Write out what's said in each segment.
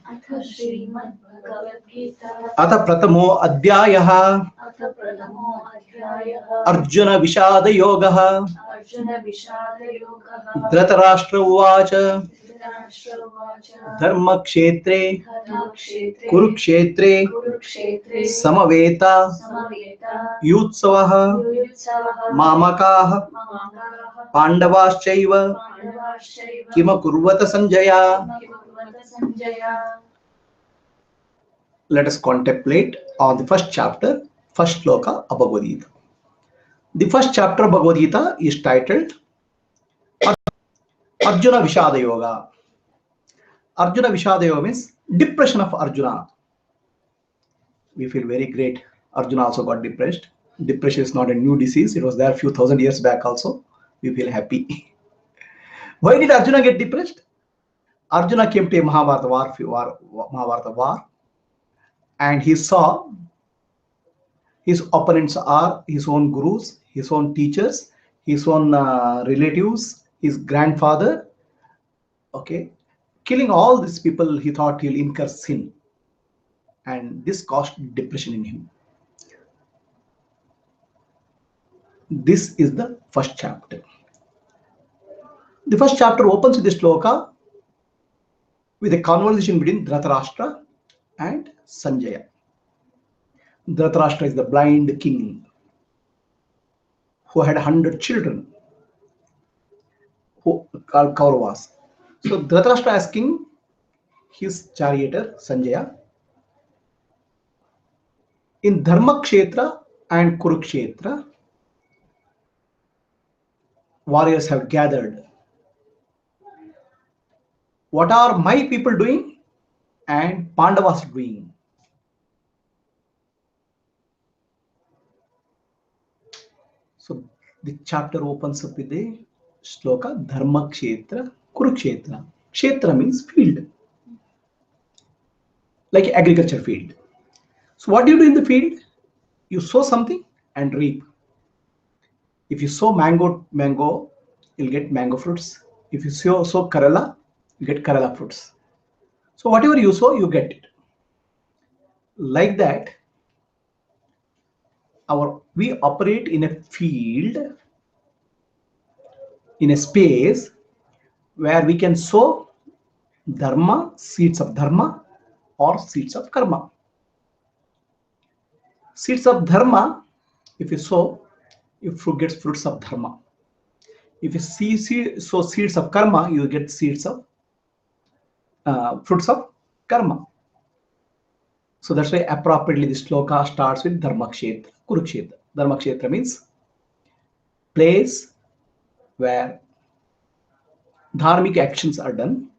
अथ श्रीमद्भगवद्गीता अथ प्रथमो अध्यायः अर्जुन विषाद योगः। धृतराष्ट्र उवाच धर्मक्षेत्रे कुरुक्षेत्रे समवेता युत्सवः मामकाः पांडवाश्चैव किमकुर्वत Sanjay. Let us contemplate on the first chapter, first shloka of Bhagavad Gita. The first chapter of Bhagavad Gita is titled Arjuna Vishada Yoga. Arjuna Vishada Yoga means depression of Arjuna. We feel very great. Arjuna also got depressed. Depression is not a new disease. It was there a few thousand years back also. We feel happy. Why did Arjuna get depressed? Arjuna came to a Mahabharata war, and he saw his opponents are his own gurus, his own teachers, his own relatives, his grandfather. Okay, killing all these people, he thought he'll incur sin, and this caused depression in him. This is the first chapter. The first chapter opens with the shloka with a conversation between Dhritarashtra and Sanjaya. Dhritarashtra is the blind king who had 100 children who called Kauravas. So Dhritarashtra asking his charioteer Sanjaya, in Dharmakshetra and Kurukshetra, warriors have gathered. What are my people doing and Pandavas doing? So the chapter opens up with a shloka Dharmakshetra, Kurukshetra. Kshetra means field, like agriculture field. So what do you do in the field? You sow something and reap. If you sow mango, you'll get mango fruits. If you sow Kerala, you get Kerala fruits. So whatever you sow, you get it. Like that, we operate in a field, in a space where we can sow dharma, seeds of dharma, or seeds of karma. Seeds of dharma, if you sow, you get fruits of dharma. If you sow seeds of karma, you get seeds of fruits of karma. So that's why appropriately the shloka starts with Dharmakshetra, Kurukshetra. Dharmakshetra means place where dharmic actions are done,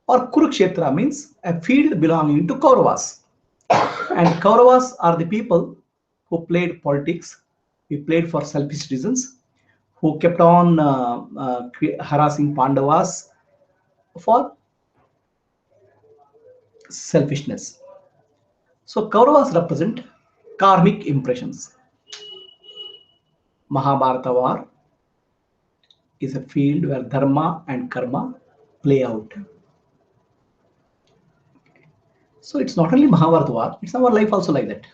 or Kurukshetra means a field belonging to Kauravas. And Kauravas are the people who played politics, who played for selfish reasons, who kept on harassing Pandavas for selfishness. So Kauravas represent karmic impressions. Mahabharata war is a field where dharma and karma play out. So it's not only Mahabharata war, it's our life also like that.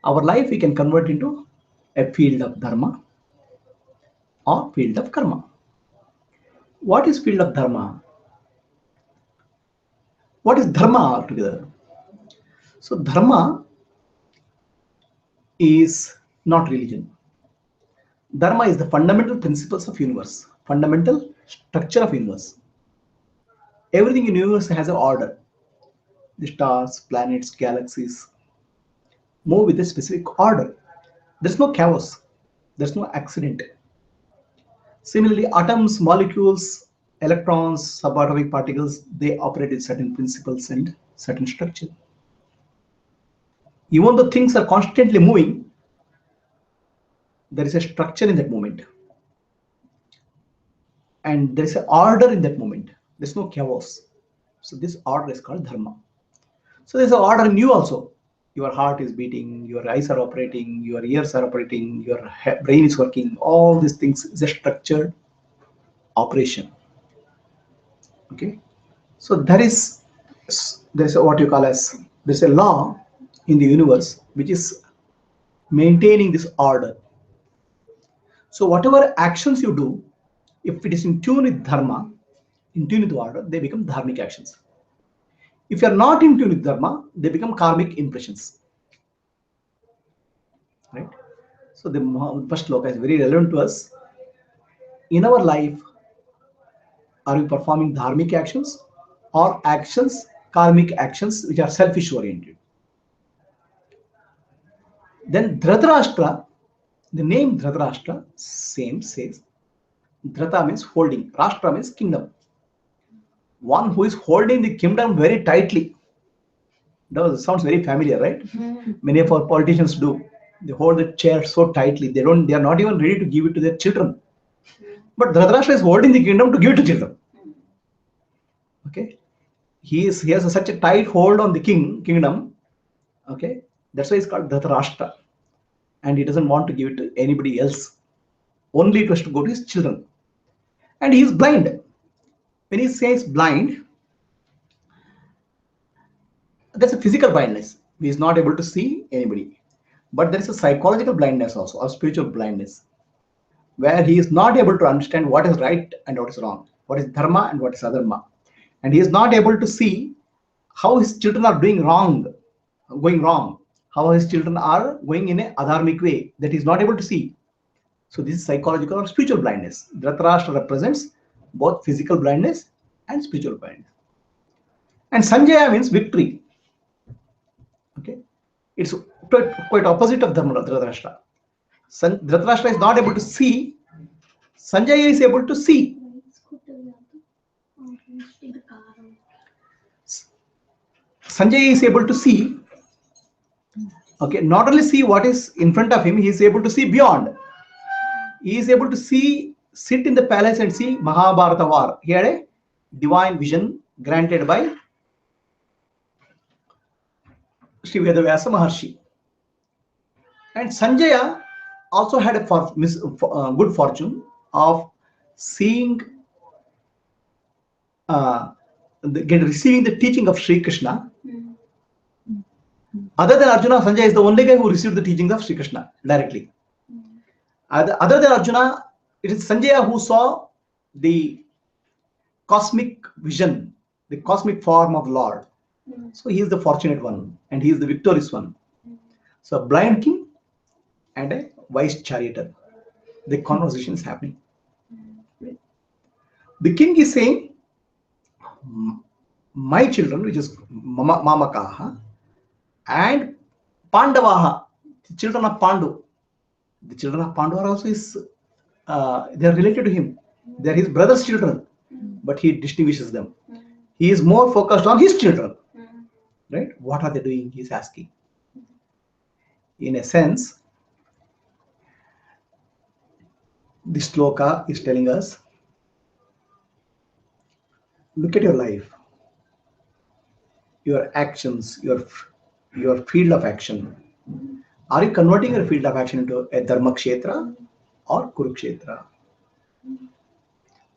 Our life we can convert into a field of dharma or field of karma. What is field of dharma? What is dharma altogether? So dharma is not religion. Dharma is the fundamental principles of universe, fundamental structure of universe. Everything in universe has an order. The stars, planets, galaxies move with a specific order. There's no chaos. There's no accident. Similarly, atoms, molecules, electrons, subatomic particles, they operate with certain principles and certain structure. Even though things are constantly moving, there is a structure in that moment. And there is an order in that moment. There's no chaos. So this order is called dharma. So there's an order in you also. Your heart is beating, your eyes are operating, your ears are operating, your brain is working. All these things is a structured operation. Okay. So there is there's a, what you call as there's a law in the universe which is maintaining this order. So whatever actions you do, if it is in tune with dharma, in tune with order, they become dharmic actions. If you are not in tune with dharma, they become karmic impressions. Right? So the first sloka is very relevant to us. In our life, are we performing dharmic actions or actions, karmic actions, which are selfish oriented? Then Dhritarashtra, the name Dhritarashtra, same says, Dhrata means holding, Rashtra means kingdom. One who is holding the kingdom very tightly. That sounds very familiar, right? Many of our politicians do. They hold the chair so tightly. They are not even ready to give it to their children. But Dhritarashtra is holding the kingdom to give it to children. Okay, he has such a tight hold on the kingdom. Okay, that's why it's called Dhritarashtra, and he doesn't want to give it to anybody else. Only it was to go to his children, and he is blind. When he says blind, that's a physical blindness. He is not able to see anybody, but there is a psychological blindness also, or spiritual blindness, where he is not able to understand what is right and what is wrong, what is dharma and what is adharma, and he is not able to see how his children are doing wrong, going wrong, how his children are going in a adharmic way that he is not able to see. So this is psychological or spiritual blindness. Dhritarashtra represents both physical blindness and spiritual blindness. And Sanjaya means victory. Okay, it's quite opposite of Dhritarashtra. Dhritarashtra is not able to see. Sanjaya is able to see. Sanjay is able to see. Okay, not only see what is in front of him, he is able to see beyond. He is able to see, sit in the palace and see Mahabharata war. He had a divine vision granted by Sri Vedavyasa Maharshi. And Sanjaya also had a good fortune of seeing, receiving the teaching of Sri Krishna. Other than Arjuna, Sanjaya is the only guy who received the teachings of Sri Krishna directly. Other than Arjuna, it is Sanjaya who saw the cosmic vision, the cosmic form of Lord. So he is the fortunate one and he is the victorious one. So a blind king and a wise charioteer. The conversation is happening. The king is saying, my children, which is Mamakaha, and Pandavaha, the children of Pandu. The children of Pandu are also they are related to him. They are his brother's children, but he distinguishes them. He is more focused on his children. Right? What are they doing? He is asking. In a sense, this sloka is telling us, look at your life, your actions, your field of action. Are you converting your field of action into a Dharma Kshetra or Kurukshetra?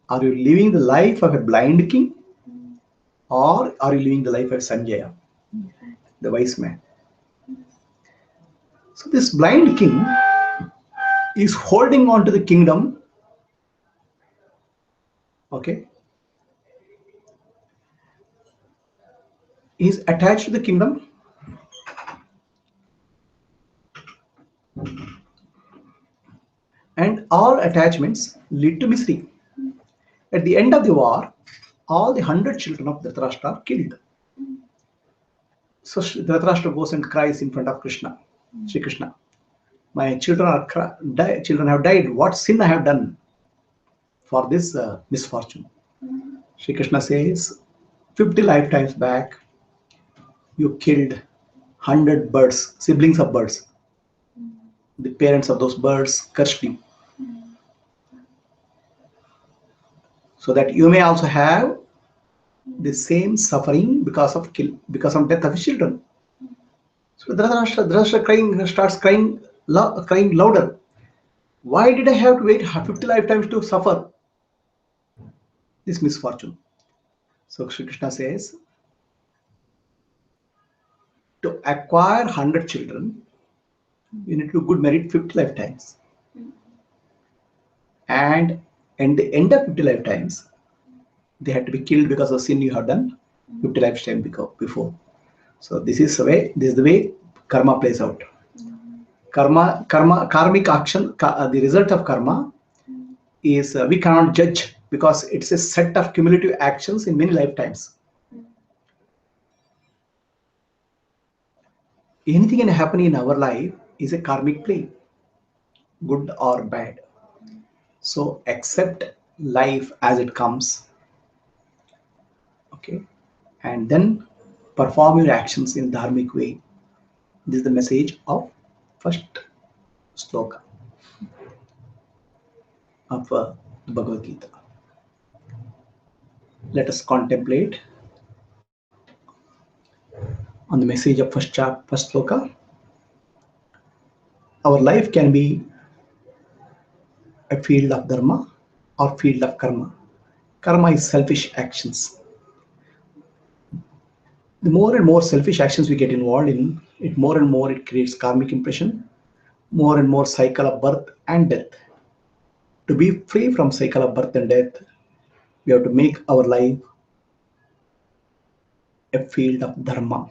Are you living the life of a blind king or are you living the life of Sanjaya, the wise man? So this blind king is holding on to the kingdom. Okay. He is attached to the kingdom. And all attachments lead to misery. At the end of the war, all the 100 children of Dhritarashtra are killed. So Dhritarashtra goes and cries in front of Krishna, Sri Krishna. My children children have died. What sin I have done for this misfortune? Sri Krishna says, 50 lifetimes back, you killed 100 birds, siblings of birds. The parents of those birds cursed you. So that you may also have the same suffering because of death of his children. So Dhritarashtra starts crying louder. Why did I have to wait 50 lifetimes to suffer this misfortune? So Sri Krishna says, To acquire 100 children, you need to do good merit 50 lifetimes. And at the end of 50 lifetimes, they had to be killed because of sin you have done 50 lifetimes before. So this is the way karma plays out. Karmic action, the result of karma is we cannot judge because it's a set of cumulative actions in many lifetimes. Anything can happen in our life is a karmic play, good or bad. So accept life as it comes, okay, and then perform your actions in dharmic way. This is the message of first sloka of the Bhagavad Gita. Let us contemplate on the message of first sloka. Our life can be a field of dharma or field of karma. Karma is selfish actions. The more and more selfish actions we get involved in, it more and more it creates karmic impression, more and more cycle of birth and death. To be free from cycle of birth and death, we have to make our life a field of dharma.